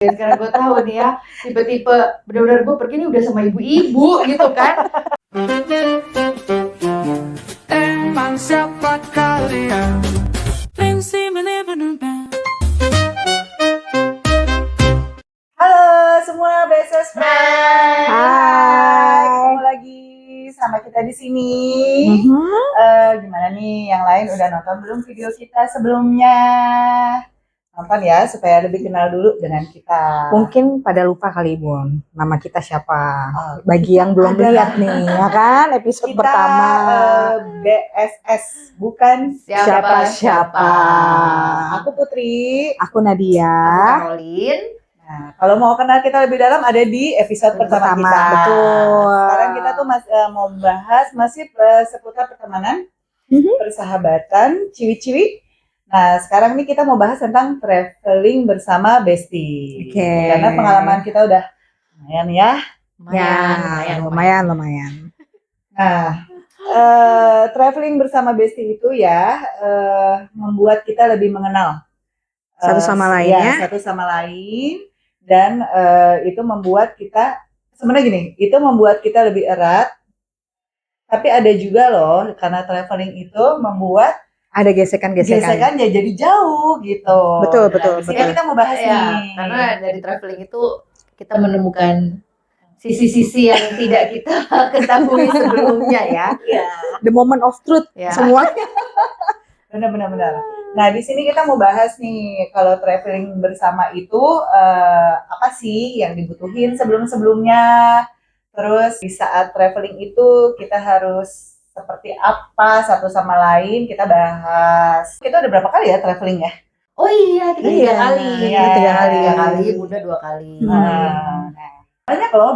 Sekarang gue tahu nih ya, tipe-tipe benar-benar gue pergi nih udah sama ibu-ibu gitu kan. Emang siapa kalian? Halo semua BSS Friends. Hai. Ketemu lagi sama kita di sini. Gimana nih, yang lain udah nonton belum video kita sebelumnya? Nonton ya, supaya lebih kenal dulu dengan kita. Mungkin pada lupa kali Bun, nama kita siapa? Oh, Bagi yang belum ada. lihat nih, ya kan? Episode Kita pertama. BSS, bukan Siapa-siapa. Aku Putri. Aku Nadia. Aku Caroline. Nah, kalau mau kenal kita lebih dalam ada di episode pertama kita. Betul. Sekarang kita tuh mau bahas masih seputar pertemanan, persahabatan, ciwi-ciwi. Nah, sekarang ini kita mau bahas tentang traveling bersama bestie. Oke. Karena pengalaman kita udah lumayan ya. Lumayan. Nah, traveling bersama bestie itu ya membuat kita lebih mengenal Satu sama lain ya. Satu sama lain. Dan itu membuat kita, sebenarnya gini, itu membuat kita lebih erat. Tapi ada juga loh, karena traveling itu membuat Ada gesekan-gesekan. ya jadi jauh gitu. Betul. Di sini kita mau bahas Ya, nih. karena dari traveling itu kita menemukan sisi-sisi yang tidak kita ketahui sebelumnya ya. Iya, The moment of truth Ya. semua. benar. Nah, di sini kita mau bahas nih, kalau traveling bersama itu apa sih yang dibutuhin sebelum-sebelumnya. Terus di saat traveling itu kita harus seperti apa satu sama lain, kita bahas. Kita udah berapa kali ya traveling ya? Oh iya, kita Iya, 3 kali. iya, 3 kali, Bunda 2 kali. Nah,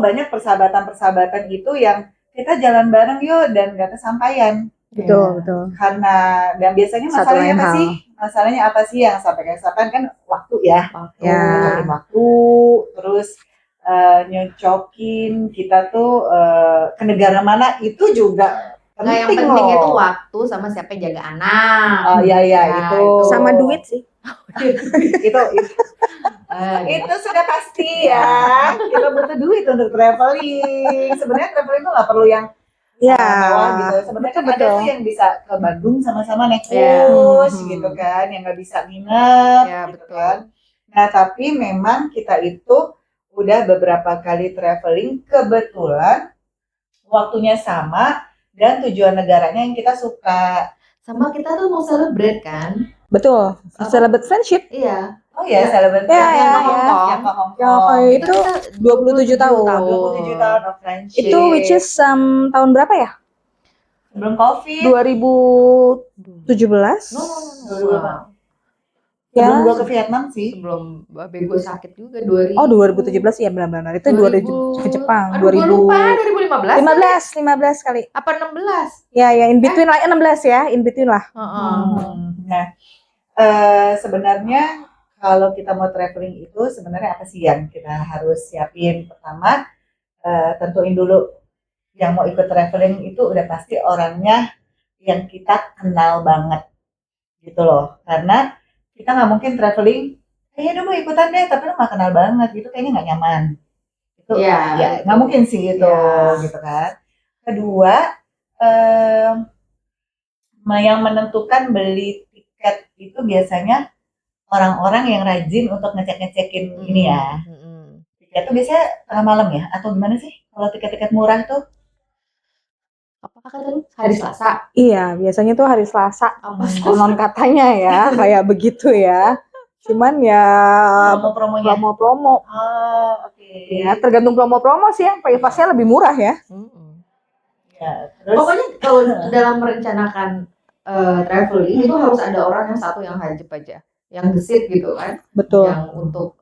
banyak persahabatan itu yang kita jalan bareng yuk dan gak kesampaian. Betul. Karena dan biasanya Satu masalahnya lain apa hal. sih? Masalahnya apa sih yang sampai kesampaian kan waktu ya. Ya. Waktu, terus nyocokin kita tuh ke negara mana itu juga Nah, yang penting penting loh. itu waktu sama siapa yang jaga anak. Oh iya Ya, itu. Sama duit sih. Itu sudah pasti ya. Kita butuh duit untuk traveling. Sebenarnya traveling itu nggak perlu yang Ya. mewah gitu. Sebenarnya kan ada Betul. tuh yang bisa ke Bandung sama-sama naik Ya. bus gitu kan, yang nggak bisa nginep Ya, gitu betul. kan. Nah tapi memang kita itu udah beberapa kali traveling, kebetulan waktunya sama dan tujuan negaranya yang kita suka. Sama kita tuh mau celebrate kan? Betul. Celebrate friendship. Iya. Oh ya, celebrate Ya, yang ya, ke Hong ya. Kong. Yang ke Hong Yang Kong. kayak itu 27 tahun. 27 tahun of friendship. Itu which is tahun berapa ya? sebelum COVID. 2017. No. Ya. Sebelum gua ke Vietnam sih. Sebelum babe gue sakit juga 2000. Oh 2017 ya benar-benar. Itu 2000 ke Jepang. Aduh, gue lupa 2015. 15 kali. Apa 16? Ya in between lah 16 ya, in between lah. Nah, sebenarnya kalau kita mau traveling itu sebenarnya apa sih yang kita harus siapin? Pertama, tentuin dulu yang mau ikut traveling itu udah pasti orangnya yang kita kenal banget gitu loh. Karena kita nggak mungkin traveling, udah mau ikutan deh, tapi lu nggak kenal banget gitu, kayaknya nggak nyaman. Itu Iya, nggak mungkin sih itu Iya. gitu kan. Kedua, yang menentukan beli tiket itu biasanya orang-orang yang rajin untuk ngecek-ngecekin ini ya. Tiket tuh biasanya tengah malam ya? Atau gimana sih kalau tiket-tiket murah tuh? Apa kata lu? Hari Selasa. Iya, biasanya tuh hari Selasa. Apa Konon katanya ya, kayak begitu ya. Cuman ya Promo-promonya? promo-promo. Oh, oke. Ya, tergantung promo-promo sih yang pasnya lebih murah ya. Ya, terus Pokoknya kalau dalam merencanakan traveling itu harus ada orang yang satu yang hajib aja, yang gesit gitu kan, Betul. yang untuk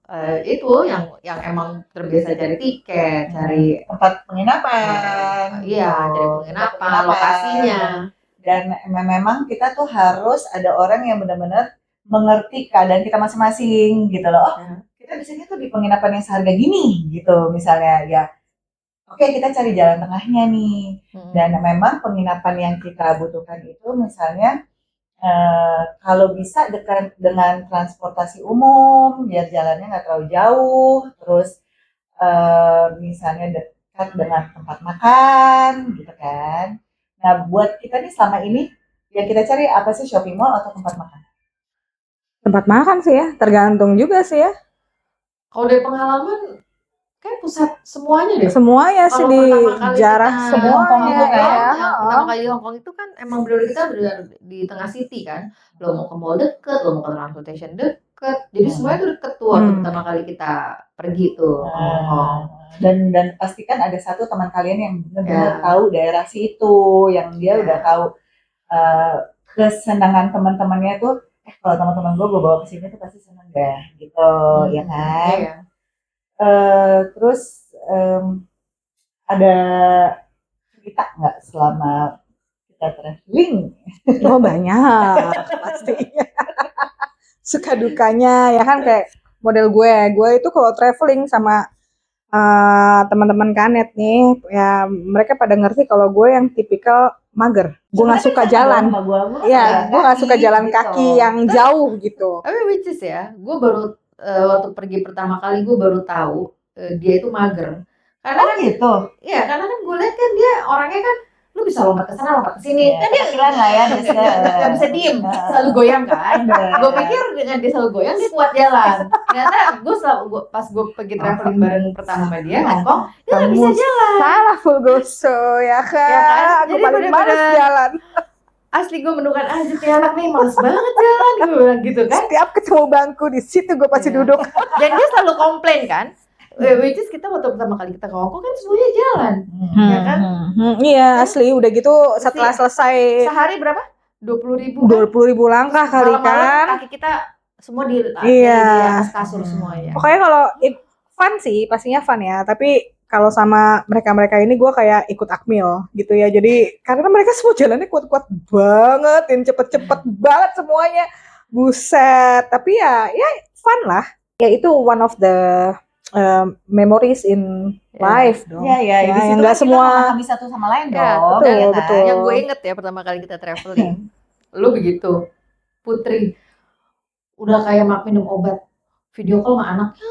itu yang emang terbiasa cari tiket, cari tempat penginapan. iya, cari penginapan, lokasinya. Dan memang kita tuh harus ada orang yang benar-benar mengerti keadaan kita masing-masing gitu loh. Oh, kita biasanya tuh di penginapan yang seharga gini gitu misalnya ya. Oke, kita cari jalan tengahnya nih. Dan memang penginapan yang kita butuhkan itu misalnya Kalau bisa dekat dengan transportasi umum, biar jalannya nggak terlalu jauh, terus misalnya dekat dengan tempat makan, gitu kan. Nah, buat kita nih selama ini yang kita cari apa sih, shopping mall atau tempat makan? Tempat makan sih ya, tergantung juga sih ya. Kalau dari pengalaman, kayak pusat semuanya deh. Semuanya sih Kalau di pertama kali jarah kita di Hong Kong semuanya itu kan, ya. yang pertama kali di Hong Kong itu kan emang bener kita berada di tengah city kan. Lo mau ke mall deket, lo mau ke transportation deket. Jadi semuanya tuh deket tuh waktu pertama kali kita pergi tuh ke Hong Kong. dan pastikan ada satu teman kalian yang benar-benar Ya. tahu daerah situ, yang dia udah tahu kesenangan teman-temannya tuh. Kalau teman-teman gue bawa ke sini tuh pasti seneng deh, gitu, ya kan. Iya. Terus ada cerita nggak selama kita traveling? Oh banyak pastinya. Suka dukanya ya kan, kayak model gue itu kalau traveling sama teman-teman Kanet nih ya, mereka pada ngerti kalau gue yang tipikal mager. Gue nggak suka jalan. Iya, gue nggak suka jalan kaki yang jauh gitu. Tapi which is ya, gue baru waktu pergi pertama kali gue baru tahu dia itu mager. Karena kan gitu. Iya, karena kan gue lihat kan dia orangnya kan lu bisa lompat ke sana, lompat ke sini. Kan dia Kecilan lah ya, nggak bisa diem, selalu goyang kan. Gue pikir dengan dia selalu goyang dia kuat jalan. Ternyata pas gue pergi traveling bareng pertama sama dia Hong Kong, dia nggak bisa jalan. Salah full goso ya kan. Ya kan? Aku Jadi paling bener-bener males jalan. Asli gue menemukan anjir nih anak nih males banget jalan, gue bilang gitu kan. Setiap ketemu bangku di situ gue pasti Iya. duduk. Dan dia selalu komplain kan. Which is kita waktu pertama kali kita ke Hong Kong kan semuanya jalan, ya kan? Iya asli, udah gitu setelah selesai Sehari berapa? 20.000 20.000 langkah kali malam-malam kan. kaki kita semua di Iya. atas kasur semuanya. Pokoknya kalau fun sih, pastinya fun ya. Tapi kalau sama mereka-mereka ini gue kayak ikut akmil gitu ya. Jadi karena mereka semua jalannya kuat-kuat banget, yang cepet-cepet banget semuanya. Buset. Tapi ya fun lah. Ya itu one of the memories in life dong. Iya, ya, di situ nggak kan semua. kita memahami satu sama lain Ya, dong. betul, ya kan? betul. Yang gue inget ya pertama kali kita traveling, lu begitu, Putri, udah kayak minum obat, video call sama anaknya,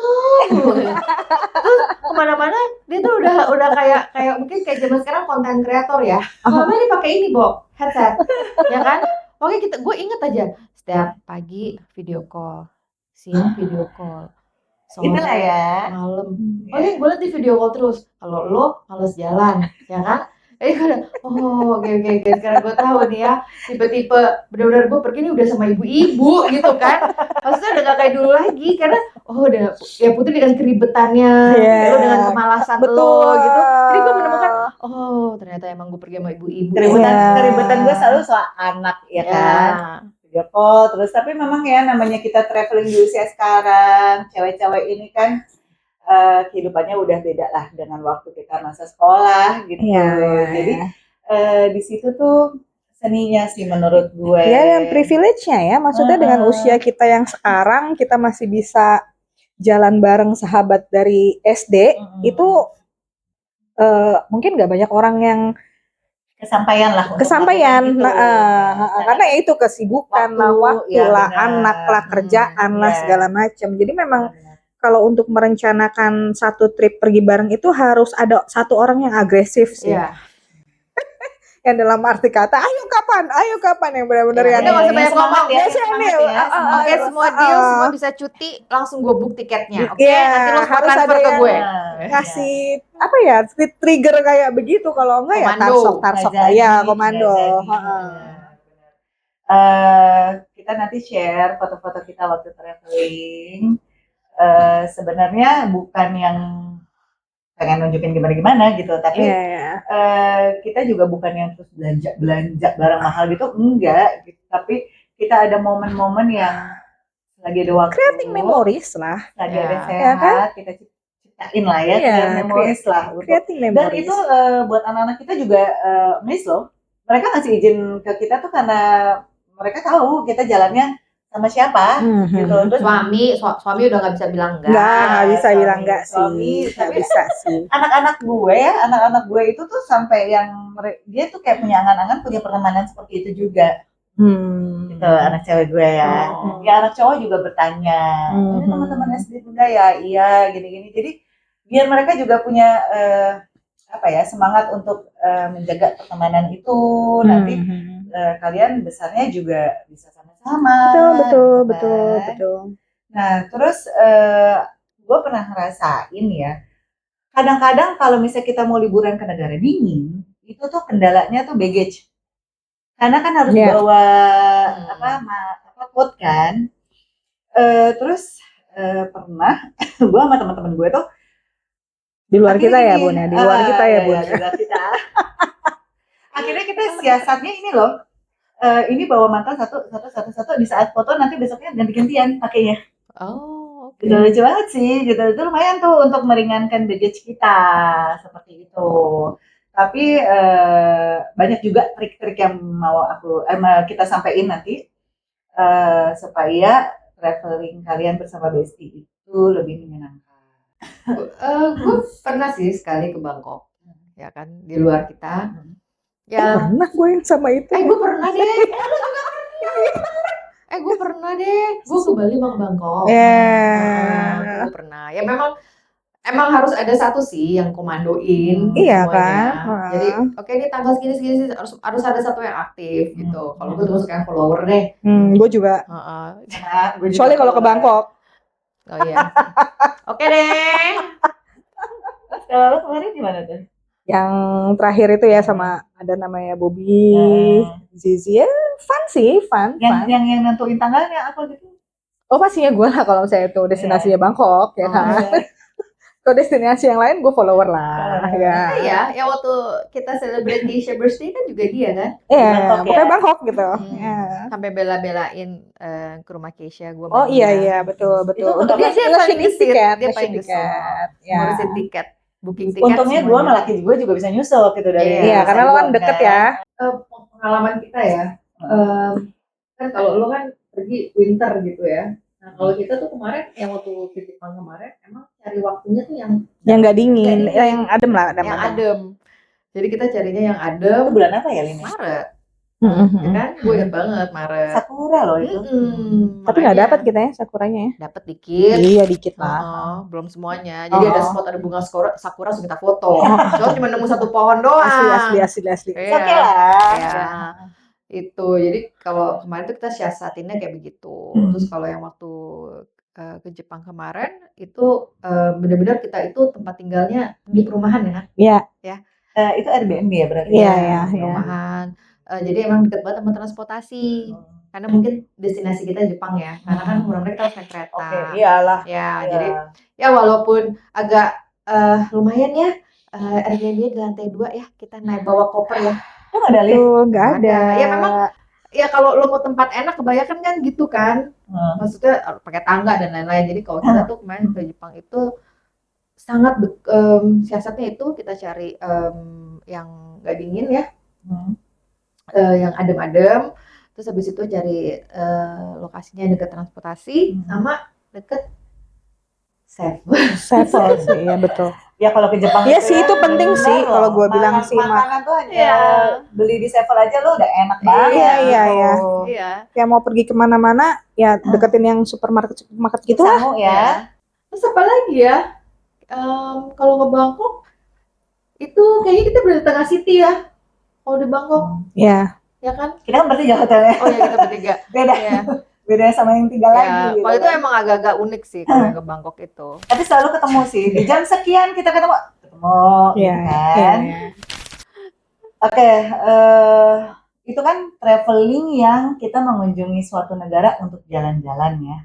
terus kemana-mana dia tuh udah kayak mungkin kayak zaman sekarang konten kreator ya, mama ini pakai ini headset, ya kan? Oke gue inget aja setiap pagi video call, siang video call. Itulah ya. Malam. Oke, gue liat di video call terus. Kalau lo males jalan, ya kan? Jadi gue udah, oke. Sekarang gue tahu nih ya, tipe-tipe benar-benar gue pergi nih udah sama ibu-ibu gitu kan. Maksudnya udah gak kayak dulu lagi karena udah ya Putri dengan keribetannya, lo dengan kemalasan lo gitu. Jadi gue menemukan, ternyata emang gue pergi sama ibu-ibu. Keribetan gue selalu soal anak, ya kan? Video call terus, tapi memang ya namanya kita traveling di usia sekarang, cewek-cewek ini kan kehidupannya udah beda lah dengan waktu kita masa sekolah gitu. Jadi di situ tuh seninya sih menurut gue. Ya yang privilege-nya ya, maksudnya dengan usia kita yang sekarang kita masih bisa jalan bareng sahabat dari SD itu mungkin nggak banyak orang yang kesampaian gitu. Karena ya itu kesibukan lah, waktu lah, anak lah, kerjaan lah, segala macam. Jadi memang kalau untuk merencanakan satu trip pergi bareng itu harus ada satu orang yang agresif sih. Yang dalam arti kata ayo kapan yang benar-benar yang udah masih banyak ngomong ya. Oke, semua deal, semua bisa cuti, langsung gue book tiketnya. Oke, Iya, nanti lo harus transfer ada ke yang gue. ngasih apa ya, trigger kayak begitu. Kalau enggak ya tarsok ya komando. Kita nanti share foto-foto kita waktu traveling. Sebenarnya bukan yang pengen nunjukin gimana gitu, tapi kita juga bukan yang terus belanja barang mahal gitu, enggak gitu. Tapi kita ada momen-momen yang lagi ada waktu, creating memories lah, lagi ada sehat, kita ciptain lah ya, memories lah, creating memories. Dan itu buat anak-anak kita juga miss loh, mereka ngasih izin ke kita tuh karena mereka tahu kita jalannya sama siapa gitu. Terus suami udah nggak bisa bilang enggak. Nggak bisa bilang enggak sih. Nggak bisa sih. Anak-anak gue itu tuh sampai yang dia tuh kayak punya angan-angan punya pertemanan seperti itu juga. gitu, anak cewek gue ya. Oh. Ya anak cowok juga bertanya, ini teman-teman SD Bunda ya, iya gini-gini. Jadi biar mereka juga punya semangat untuk menjaga pertemanan itu. Nanti kalian besarnya juga bisa sama-sama. gitu kan. Nah terus gue pernah ngerasain ya, kadang-kadang kalau misalnya kita mau liburan ke negara dingin, itu tuh kendalanya tuh baggage. Karena kan harus bawa coat kan. Terus pernah gue sama teman-teman gue tuh di luar kita ya Bun ya, di luar kita ya Bun. Di luar kita. Akhirnya kita siasatnya ini loh. Ini bawa mantel satu di saat foto, nanti besoknya ganti-gantian pakainya. Oh, oke. Gitu, lucu banget sih, gitu. Itu lumayan tuh untuk meringankan baggage kita, seperti itu. Tapi banyak juga trik-trik yang mau kita sampaikan nanti supaya traveling kalian bersama Besti itu lebih menyenangkan. Gue pernah sih sekali ke Bangkok, ya kan, di luar kita. Ya, Pernah gue yang sama itu. gue pernah deh. Gue pernah deh. Gue ke Bali sama ke Bangkok. Gue pernah. Ya emang harus ada satu sih yang komandoin Iya semuanya. kan? Jadi oke, ini tanggal segini harus ada satu yang aktif gitu. Kalau gue terus kayak follower deh. Gue juga. Soalnya kalau ke Bangkok. Oh iya. Oke deh. Kalau kemarin gimana tuh? Yang terakhir itu ya sama ada namanya Bobby, Zizi, ya fun sih, fun. Yang nentuin tanggalnya apa gitu? Oh pastinya gue lah kalau misalnya itu destinasinya Bangkok ya kan. Kalau destinasi yang lain gue follower lah ya. Iya, yang waktu kita celebrate Keisha birthday kan juga dia kan? Iya, pokoknya Bangkok gitu. Sampai bela-belain ke rumah Keisha, gue. Oh iya betul. Untuk dia paling gesit, dia paling tiket. Ngurusin tiket, booking tiket. Untungnya gue malah laki gue juga bisa nyusul gitu dari. Iya, karena lo kan deket ya. Pengalaman kita ya, kan kalau lo kan pergi winter gitu ya. Nah kalau kita tuh kemarin yang waktu di Jepang kemarin emang cari waktunya tuh yang nggak dingin, yang adem lah, yang adem. Jadi kita carinya yang adem. Itu bulan apa ya Lini? Maret. Ya kan, gue inget banget Maret. Sakura loh itu. Tapi nggak dapat kita ya sakuranya ya. Dapat dikit. Iya dikit lah. Belum semuanya. Jadi ada spot ada bunga sakura harus kita foto. Soalnya cuma nemu satu pohon doang. Asli. Oke lah. Ya. Itu jadi kalau kemarin tuh kita siasatinnya kayak begitu. Terus kalau yang waktu ke Jepang kemarin itu benar-benar kita itu tempat tinggalnya di perumahan ya. Iya. Ya. Itu Airbnb ya berarti. Iya. Perumahan. Jadi emang dekat banget sama transportasi. Karena mungkin destinasi kita Jepang ya. Karena kan benar-benar kita harus naik kereta. Oke, iyalah. Ya, jadi ya walaupun agak lumayan ya Airbnb di lantai 2 ya. Kita naik bawa koper ya. Itu nggak ada lift? Nggak ada. Ya memang ya kalau lo mau tempat enak kebanyakan kan gitu kan. Maksudnya pakai tangga dan lain-lain. Jadi kalau kita tuh kemarin ke Jepang itu sangat siasatnya itu kita cari yang nggak dingin ya. Yang adem-adem. Terus habis itu cari lokasinya dekat transportasi sama dekat safe sih, ya betul. Ya kalau ke Jepang iya sih itu penting sih kalau gue bilang sih makanan tuh hanya beli di Sevel aja lo udah enak banget. Iya. Kayak mau pergi kemana-mana ya deketin yang supermarket gitu lah. Ya. Terus apa lagi ya? Kalau ke Bangkok itu kayaknya kita berada di tengah city ya. Kalau di Bangkok. Iya. Ya kan? Kita kan bertiga hotelnya. Oh iya kita bertiga. Beda. Ya. Beda sama yang tiga lagi. Kalau itu emang agak-agak unik sih kalau yang ke Bangkok itu. Tapi selalu ketemu sih. Di jam sekian kita ketemu. Iya. Kan? Oke. Itu kan traveling yang kita mengunjungi suatu negara untuk jalan-jalan ya.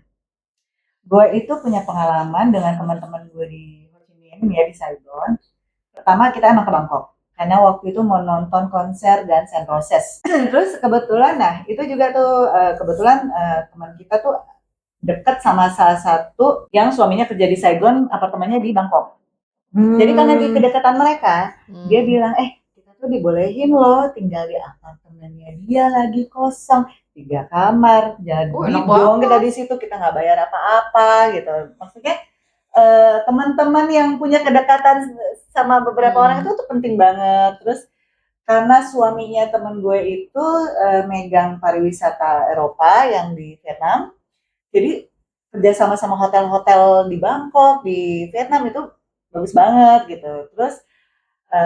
Gue itu punya pengalaman dengan teman-teman gue di Ho Chi Minh ya, di Saigon. Pertama kita emang ke Bangkok. Karena waktu itu mau nonton konser Guns N' Roses. Terus kebetulan, itu juga tuh kebetulan teman kita tuh deket sama salah satu yang suaminya kerja di Saigon, apartemennya di Bangkok. Jadi karena di kedekatan mereka, dia bilang, kita tuh dibolehin loh tinggal di apartemennya dia lagi kosong, 3 kamar, jadi dong kita di situ kita nggak bayar apa-apa gitu. Maksudnya teman-teman yang punya kedekatan sama beberapa orang itu tuh penting banget. Terus karena suaminya temen gue itu megang pariwisata Eropa yang di Vietnam. Jadi kerja sama hotel-hotel di Bangkok, di Vietnam itu bagus banget gitu. Terus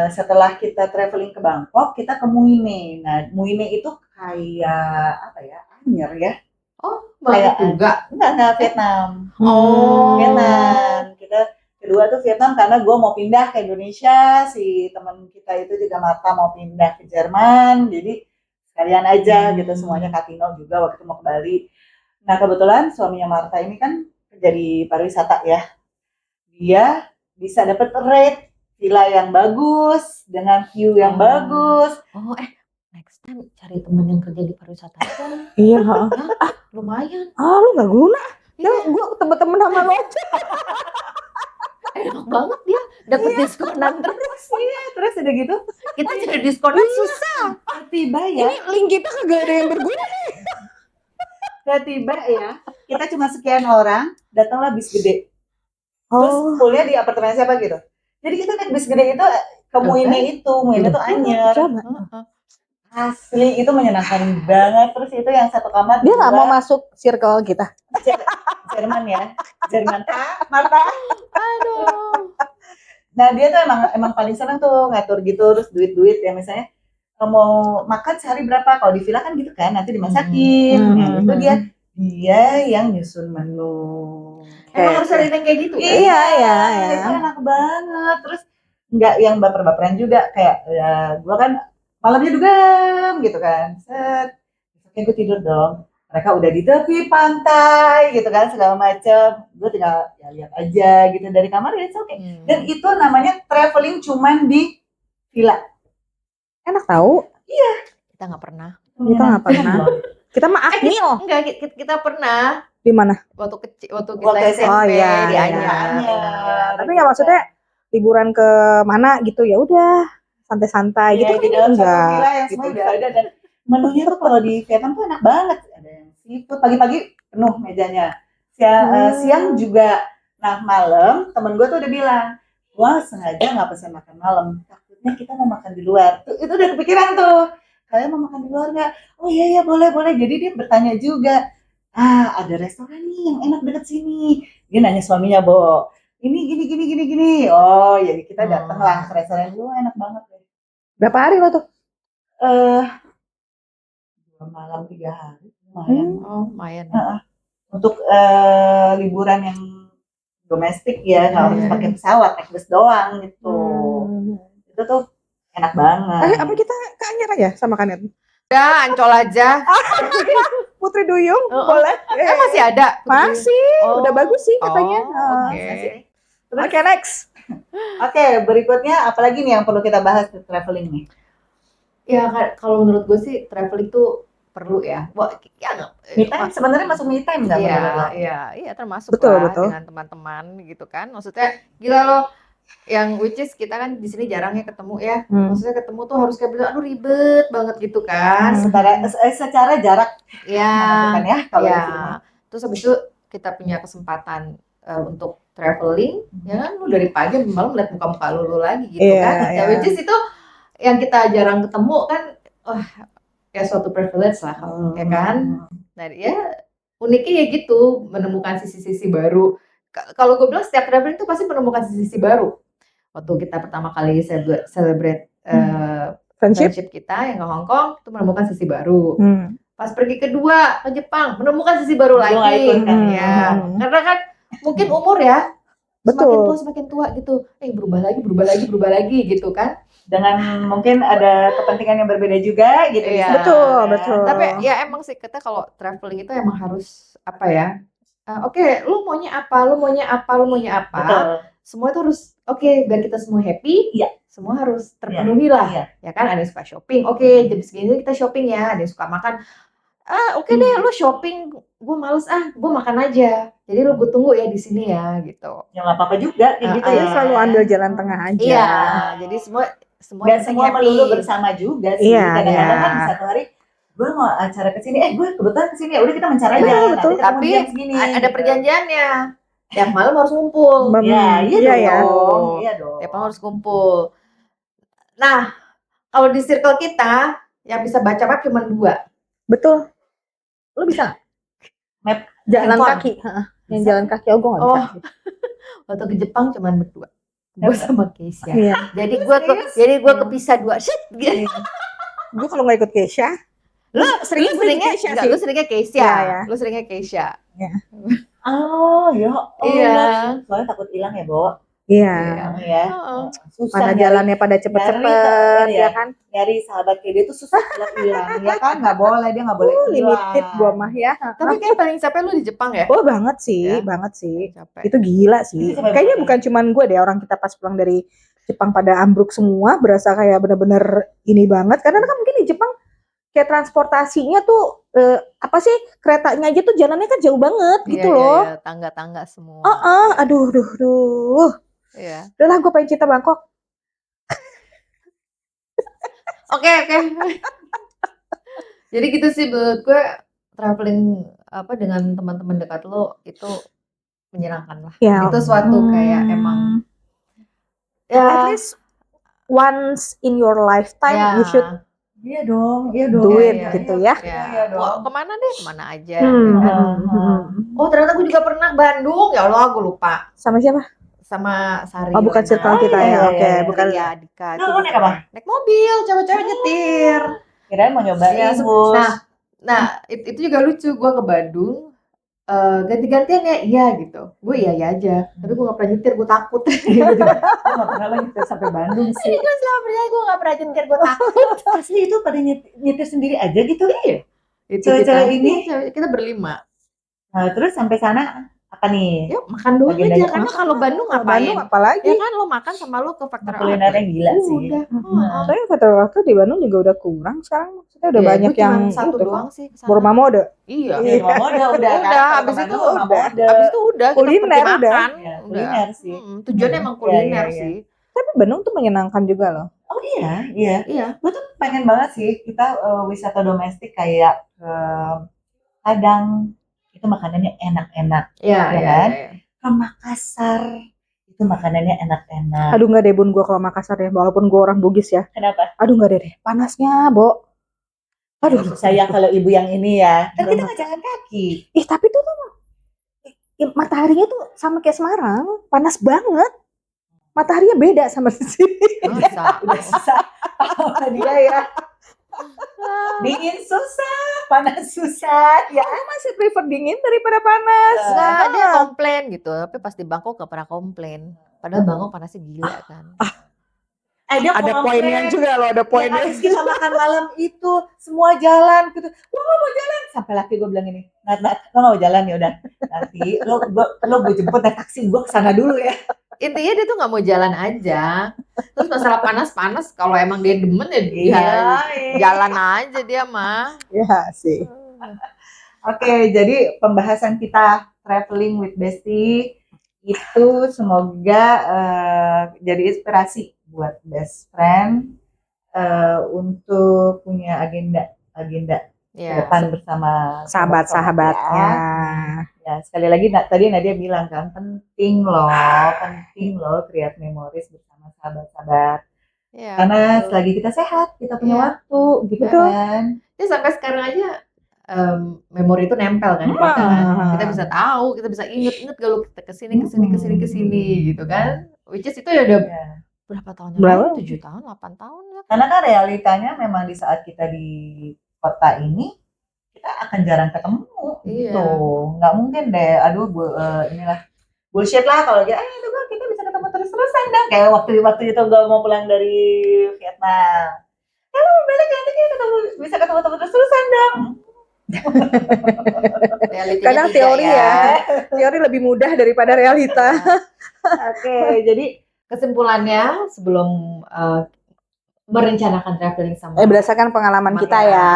setelah kita traveling ke Bangkok, kita ke Mui Ne. Nah, Mui Ne itu kayak apa ya? Anyer ya. Oh, Bangkok juga. Enggak Vietnam. Oh. Vietnam. Kita kedua tuh Vietnam karena gue mau pindah ke Indonesia, si teman kita itu juga Marta mau pindah ke Jerman, jadi sekalian aja gitu semuanya. Katino juga waktu itu mau ke Bali. Nah kebetulan suaminya Marta ini kan jadi pariwisata ya, dia bisa dapat rate villa yang bagus dengan view yang bagus. Oh, next time cari temen yang kerja di pariwisata aja. Iya. Lumayan. Lu nggak guna. Ya, Iya. gue temen-temen sama lo aja. Enak banget dia dapat diskonan terus. Iya, terus udah gitu Kita jadi diskonan susah. tiba ya, Ini link kita kagak ada yang berguna. tiba ya, kita cuma sekian orang, datanglah bis gede. Terus kuliah di apartemen siapa gitu. Jadi kita naik bis gede itu ke Mui Ne itu, Mui Ne tuh Anyer. Asli itu menyenangkan banget. Terus itu yang satu kamar Dia nggak mau masuk circle kita. Jerman ya, Jerman. Marta. Aduh. Nah dia tuh emang paling seneng tuh ngatur gitu, terus duit ya misalnya mau makan sehari berapa, kalau di villa kan gitu kan nanti dimasakin. Nah itu dia yang nyusun menu. Emang harus ada yang kayak gitu kan? Iya. Itu enak banget. Terus nggak yang baper-baperan juga, kayak ya gua kan malamnya dugem gitu kan, set besoknya gue tidur dong, mereka udah di tepi pantai gitu kan segala macem, gue tinggal ya lihat aja gitu dari kamar ya, oke. Dan itu namanya traveling cuman di villa. Enak tahu. Kita nggak pernah. Kita nggak pernah. Kita mah akmil. Enggak, kita pernah Di mana? waktu kecil, waktu kita Waktu SMP Oh, iya, di iya. Anyar. Tapi nggak maksudnya liburan ke mana gitu, ya udah santai-santai Iya, gitu di kan dalam satu enggak. villa yang semua Gitu. udah ada, dan menunya tuh kalau di Vietnam tuh enak banget. Ada yang seafood, pagi-pagi penuh mejanya. Siang juga. Nah malam temen gue tuh udah bilang, gua sengaja nggak pesan makan malam, takutnya kita mau makan di luar. Tuh, itu udah kepikiran tuh, kalian mau makan di luar nggak? Oh iya boleh. Jadi dia bertanya juga, ada restoran nih yang enak deket sini. Dia nanya suaminya, Bo, ini gini. Oh ya kita datanglah ke restoran itu, enak banget deh. Berapa hari lo tuh? 2 malam 3 hari lumayan. Oh, lumayan. Untuk liburan yang domestik ya, nggak harus pakai pesawat, naik bus doang gitu. Itu tuh enak banget. Apa kita ke Anyer aja sama Kanet? Udah, Ancol aja. Putri Duyung boleh? Masih ada? Masih. Udah bagus sih katanya. Oke. Oke, next. Oke, berikutnya apalagi nih yang perlu kita bahas di traveling nih? Ya kalau menurut gue sih traveling tuh perlu ya. Me time sebenarnya masuk me time nggak menurut lo? Iya termasuk Betul. dengan teman-teman gitu kan. Maksudnya gila loh, yang which is kita kan di sini jarangnya ketemu ya. Maksudnya ketemu tuh harus kayak aduh ribet banget gitu kan. Secara jarak. Iya. Kan ya kalau di sini. Terus habis itu kita punya kesempatan untuk traveling, ya kan lu dari pagi sampai malam lihat muka-muka lu lagi gitu kan. Ya which is itu yang kita jarang ketemu kan, ya suatu privilege lah, ya kan. Nah ya uniknya ya gitu, menemukan sisi-sisi baru. Kalau gue bilang setiap traveling itu pasti menemukan sisi-sisi baru. Waktu kita pertama kali celebrate friendship kita yang ke Hong Kong, itu menemukan sisi baru. Pas pergi kedua ke Jepang, menemukan sisi baru lagi. Ya, karena kan mungkin umur ya, semakin tua gitu, berubah lagi gitu kan. Dengan mungkin ada kepentingan yang berbeda juga gitu. Iya. Betul. Tapi ya emang sih kita kalau traveling itu emang harus apa ya? Oke, lu maunya apa? Betul. Semua itu harus biar kita semua happy. Iya. Semua harus terpenuhi lah. Iya. Ya kan, ada yang suka shopping. Oke, jam segini kita shopping ya. Ada yang suka makan. Oke deh, lu shopping, gue males gue makan aja. Jadi lu gue tunggu ya di sini ya gitu. Ya nggak apa-apa juga gitu ya. Selalu ambil jalan tengah aja. Iya, jadi semua dan semua melulu bersama juga sih. Kadang-kadang kan satu hari gue mau acara kesini, gue kebetulan kesini, ya udah kita mencar aja. Betul. Tapi ada perjanjiannya. Tiap malam harus ngumpul. Iya dong. Tiap malam harus kumpul. Nah, kalau di circle kita yang bisa baca map cuma 2. Betul. Lu bisa Map jalan handphone. kaki? Heeh. Yang Bisa. jalan kaki gue nggak bisa. Oh, waktu ke Jepang cuma berdua. Gue sama Keisha. Iya. Jadi gue Serius? kepisah 2. Shit. Gitu. Gue kalau nggak ikut Keisha, Lu seringnya Keisha enggak, sih. lu seringnya Keisha. Iya, iya. Lu seringnya Keisha. Oh, ya. Iya. Soalnya takut hilang ya, Bo. Iya. Ya. Heeh. Susah Pada nyari- jalannya pada cepet-cepet, nyari, ya ya. kan? nyari sahabat kayak dia tuh susah kalau hilang, ya kan? Nggak boleh, dia nggak boleh hilang. Limited gua mah ya. Tapi kayak paling capek lu di Jepang ya? Oh banget sih, Ya. banget sih. Capek. Itu gila sih. Itu sampai Kayaknya mana? bukan cuman gue deh, orang kita pas pulang dari Jepang pada ambruk semua, berasa kayak bener-bener ini banget. Karena kan mungkin di Jepang kayak transportasinya tuh apa sih, keretanya aja tuh jalannya kan jauh banget gitu loh. Iya, tangga-tangga semua. Aduh. Iya. Udah lah, gue pengen cerita Bangkok. Oke. Jadi gitu sih menurut gue, traveling dengan teman-teman dekat lo itu menyenangkan lah. Ya, Itu suatu kayak emang at ya least once in your lifetime you should Iya dong, iya dong. do it Iya, gitu iya, ya. iya dong. Wah, kemana deh, kemana aja. Hmm, ya kan? hmm, hmm. Oh ternyata gue juga pernah Bandung, ya Allah gue lupa. Sama siapa? Sama Sari. Oh bukan circle kita iya, ya, iya, oke, iya. bukan. Ya, Dika. Lu naik apa? Naik mobil, cewek-cewek nyetir. Kirain mau nyobain Iya, bus. Nah, itu juga lucu. Gue ke Bandung, ganti-gantian ya, iya gitu. Gue iya aja. Tapi gue gak pernah nyetir, gue takut. Gue nggak pernah lagi sampai Bandung sih. Gue selama perjalanan gue gak pernah nyetir, gue takut. Asli itu pada nyetir sendiri aja gitu. Itu Cewek-cewek ini? kita berlima. Nah, terus sampai sana apa nih? Yuk makan doang Agenda aja. makan. Karena kalau Bandung Kalau ngapain? Bandung apalagi? Ya kan lo makan sama lo ke faktor Kuliner yang gila sih. Udah. Soalnya waktu di Bandung juga udah kurang sekarang. Maksudnya udah Iya, banyak gue yang cuman satu itu. doang sih kesana. Bormamo udah. Iya. Iya, Mama udah Udah, kan. habis Kalau itu Bandung Mama udah. Habis itu udah kita Kuliner pergi udah. makan. Ya, Udah. kuliner sih. Tujuannya emang kuliner Iya. sih. Tapi Bandung tuh menyenangkan juga loh. Oh iya. Iya. Gue tuh pengen banget sih kita wisata domestik kayak ke Padang, itu makanannya enak-enak. Iya, Ya kan? Ke Makassar, itu makanannya enak-enak. Aduh nggak deh Bun, gue kalau Makassar ya, walaupun gue orang Bugis ya. Kenapa? Aduh nggak deh, panasnya Bo. Aduh Saya kalau ibu yang ini ya, kan Belum. kita nggak jalan kaki. Ih tapi tuh mataharinya tuh sama kayak Semarang, panas banget. Mataharinya beda sama di sini. Masa? Udah susah sama dia ya. Dingin susah, panas susah. Ya, Aku masih prefer dingin daripada panas. Enggak, dia komplain gitu. Tapi pas di Bangkok gak pernah komplain. Padahal Bangkok panasnya gila kan. dia Ada komplain. poinnya juga loh, ada Ya, poinnya. habis kita makan malam itu semua jalan gitu. Gua nggak mau jalan. Sampai laki gue bilang ini, Nat, lo nggak mau jalan ya udah. Nanti lo gue jemput naik taksi gue kesana dulu ya. Intinya dia tuh gak mau jalan aja. Terus masalah panas-panas, kalau emang dia demen ya dia Iya. jalan aja dia mah. Ya sih. Oke, jadi pembahasan kita traveling with Besti itu semoga jadi inspirasi buat best friend untuk punya agenda ke Ya. depan bersama Sahabat-sahabatnya. Ya, sekali lagi tadi Nadia bilang kan penting loh create memories bersama sahabat-sahabat. Ya, Karena betul. selagi kita sehat, kita punya Iya. waktu gitu Betul. kan. Ya sampai sekarang aja memori itu nempel kan, di kita kan. Kita bisa tahu, kita bisa inget kalau kita kesini gitu kan. Which is itu ya udah Ya. berapa tahun Berapa? yang lalu? 7 tahun, 8 tahun ya. Karena kan realitanya memang di saat kita di kota ini kita akan jarang ketemu Iya. gitu. Nggak mungkin deh, aduh inilah bullshit lah kalau kita kita bisa ketemu terus-terusan dong. Kayak waktu itu gue mau pulang dari Vietnam. Kalau balik nanti kita bisa ketemu terus-terusan dong. Realitinya Kadang tidak teori ya. Teori lebih mudah daripada realita. Oke, jadi Kesimpulannya sebelum merencanakan traveling sama Berdasarkan pengalaman teman kita ya.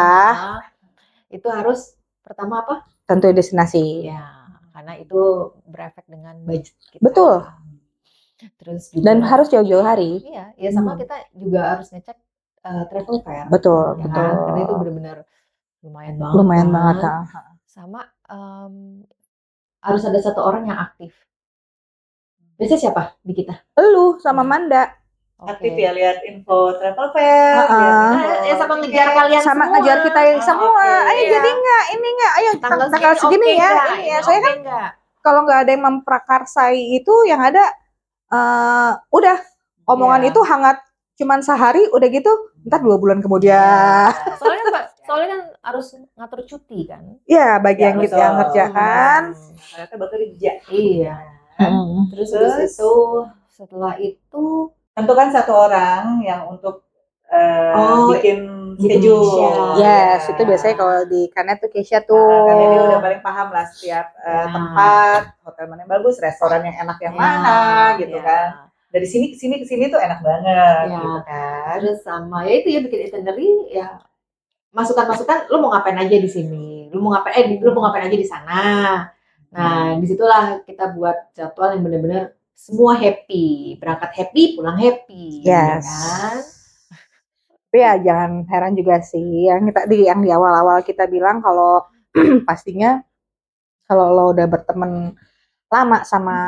itu harus pertama apa? Tentu destinasi. Ya, karena itu berefek dengan budget kita. Betul. Terus juga, Dan harus jauh-jauh hari. Iya, ya sama kita juga harus ngecek travel fair. Betul, Ya betul. kan? Karena itu benar-benar lumayan banget. Lumayan kan. banget. Sama harus ada satu orang yang aktif. Biasanya siapa di kita? Lu sama Manda. aktif ya, lihat info travel fair, lihat Heeh. info Ya sama ngejar tiket. kalian Sama semua. ngajar kita yang Oh, semua. oke. Ayo Iya. jadi nggak, ini nggak, ayo Tanggal tanggal segini oke ya, nggak? ini ya. Ini Saya oke kan nggak? kalau nggak ada yang memprakarsai itu yang ada udah omongan Iya. itu hangat cuman sehari udah gitu ntar 2 bulan kemudian Iya. Soalnya kan harus ngatur cuti kan. ya bagi Ya, yang gitu betul. yang ngerjakan Ternyata bekerja. Iya. Hmm. Terus Terus? habis itu setelah itu Tentukan satu orang yang untuk bikin schedule. Yes, Ya. itu biasanya kalau di Kanet tuh Keisha tuh. Karena dia udah paling paham lah setiap tempat, hotel mana yang bagus, restoran yang enak yang mana, gitu kan. Dari sini ke sini tuh enak banget, Ya. gitu kan. Terus sama ya itu ya bikin itinerary ya, masukan-masukan lu mau ngapain aja di sini, lu mau ngapain aja di sana. Nah disitulah kita buat jadwal yang benar-benar semua happy, berangkat happy, pulang happy, ya Yes. kan? Tapi ya jangan heran juga sih yang di awal-awal kita bilang kalau pastinya kalau lo udah berteman lama sama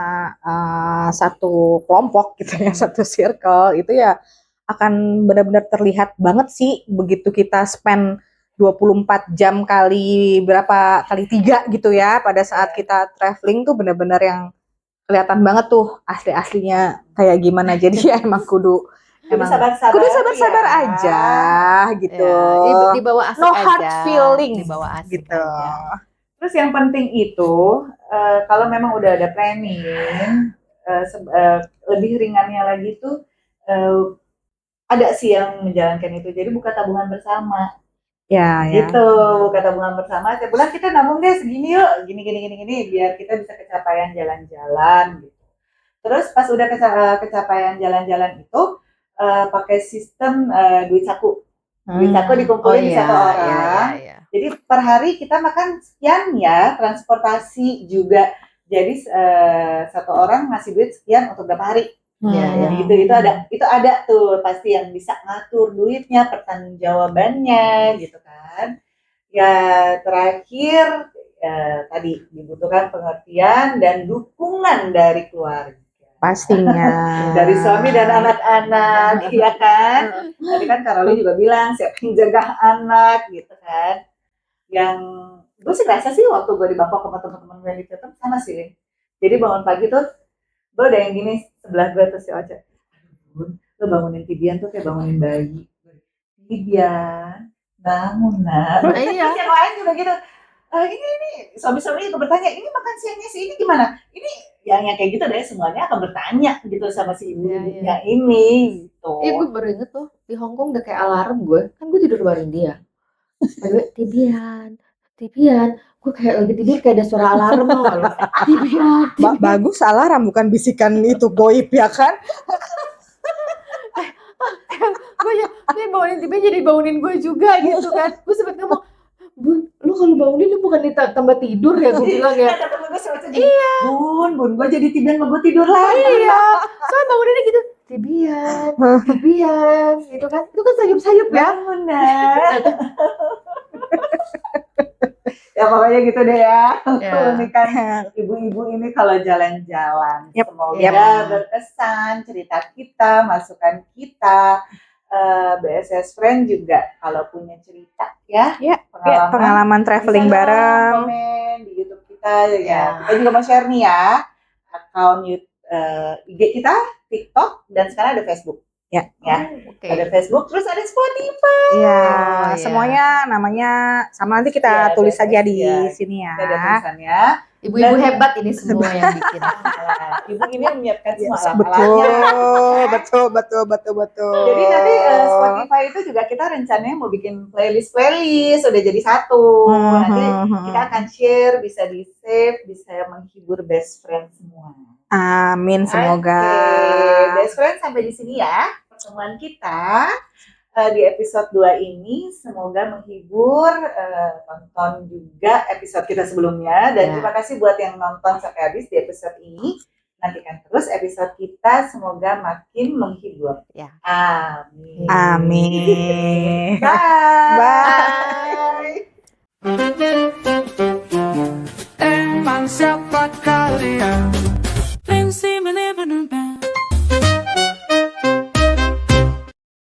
satu kelompok gitu ya, satu circle itu ya akan benar-benar terlihat banget sih begitu kita spend 24 jam kali berapa kali 3 gitu ya pada saat kita traveling tuh benar-benar yang kelihatan banget tuh asli-aslinya kayak gimana. Jadi ya emang kudu sabar-sabar ya. aja gitu. Ya, dibawa asik No aja. hard feeling Dibawa asik gitu. aja. Terus yang penting itu kalau memang udah ada planning, lebih ringannya lagi tuh ada sih yang menjalankan itu. Jadi buka tabungan bersama. Ya, Gitu, buka tabungan bersama. Tiap bulan kita nabung deh segini yuk, gini, biar kita bisa kecapaian jalan-jalan. Gitu. Terus pas udah kecapaian jalan-jalan itu pakai sistem duit saku. Duit saku dikumpulin di satu orang. Iya. Jadi per hari kita makan sekian ya, transportasi juga. Jadi satu orang ngasih duit sekian untuk berapa hari. Ya, gitu itu ada tuh pasti yang bisa ngatur duitnya, pertanggungjawabannya gitu kan. Ya terakhir tadi dibutuhkan pengertian dan dukungan dari keluarga. Pastinya. Dari suami dan anak-anak, iya kan? Tadi kan Karoli juga bilang siapa yang jaga anak gitu kan. Yang gue sih rasa sih waktu gue di Bangkok sama teman-teman gue di Vietnam sama sih. Jadi bangun pagi tuh gue ada yang gini sebelah gue tuh si Ocha. Lo bangunin Tibian tuh kayak bangunin bayi. Tibian, bangun nak. Iya. Terus yang lain juga gitu. Ini suami-suami juga bertanya, ini makan siangnya si ini gimana? Ini yang kayak gitu deh semuanya akan bertanya gitu sama si ibu-ibunya ini gitu. Iya gue baru inget tuh di Hongkong udah kayak alarm gue, kan gue tidur bareng dia. Gue Tibian, gue kayak lagi tidur kayak ada suara alarm loh. Tibian. Bagus alarm bukan bisikan itu goib ya kan? Gue bangunin Tibian jadi bangunin gue juga gitu kan. Gue sempet ngomong, Bun, lu kalau bangunin lu bukan tambah tidur ya, gue bilang ya. Kata temen gue sama iya. Bun, gue jadi Tibian mau gue tidur lagi. Iya, soalnya banguninnya gitu, Tibian, gitu kan. Itu kan sayup-sayup ya. Bangun nak. Ya pokoknya gitu deh ya. Ini kan ibu-ibu ini kalau jalan-jalan. Semoga berkesan cerita kita, masukan kita. BSS Friend juga kalau punya cerita ya, pengalaman traveling bareng, komen di YouTube kita ya. Kita juga mau share nih ya akun IG kita, TikTok, dan sekarang ada Facebook. Ya. Ada Facebook, terus ada Spotify. Semuanya namanya sama, nanti kita tulis saja di sini ya. Ada tulisannya. Ibu-ibu hebat ini semua yang bikin. Ibu ini yang menyiapkan semua Betul. Jadi nanti Spotify itu juga kita rencananya mau bikin playlist udah jadi satu. Nanti kita akan share, bisa di save, bisa menghibur best friend semua. Amin, semoga. Best friend sampai di sini ya pertemuan kita di episode 2 ini. Semoga menghibur, tonton juga episode kita sebelumnya. Dan terima kasih buat yang nonton sampai habis di episode ini. Nantikan terus episode kita, semoga makin menghibur. Amin. Amin. Bye. Bye.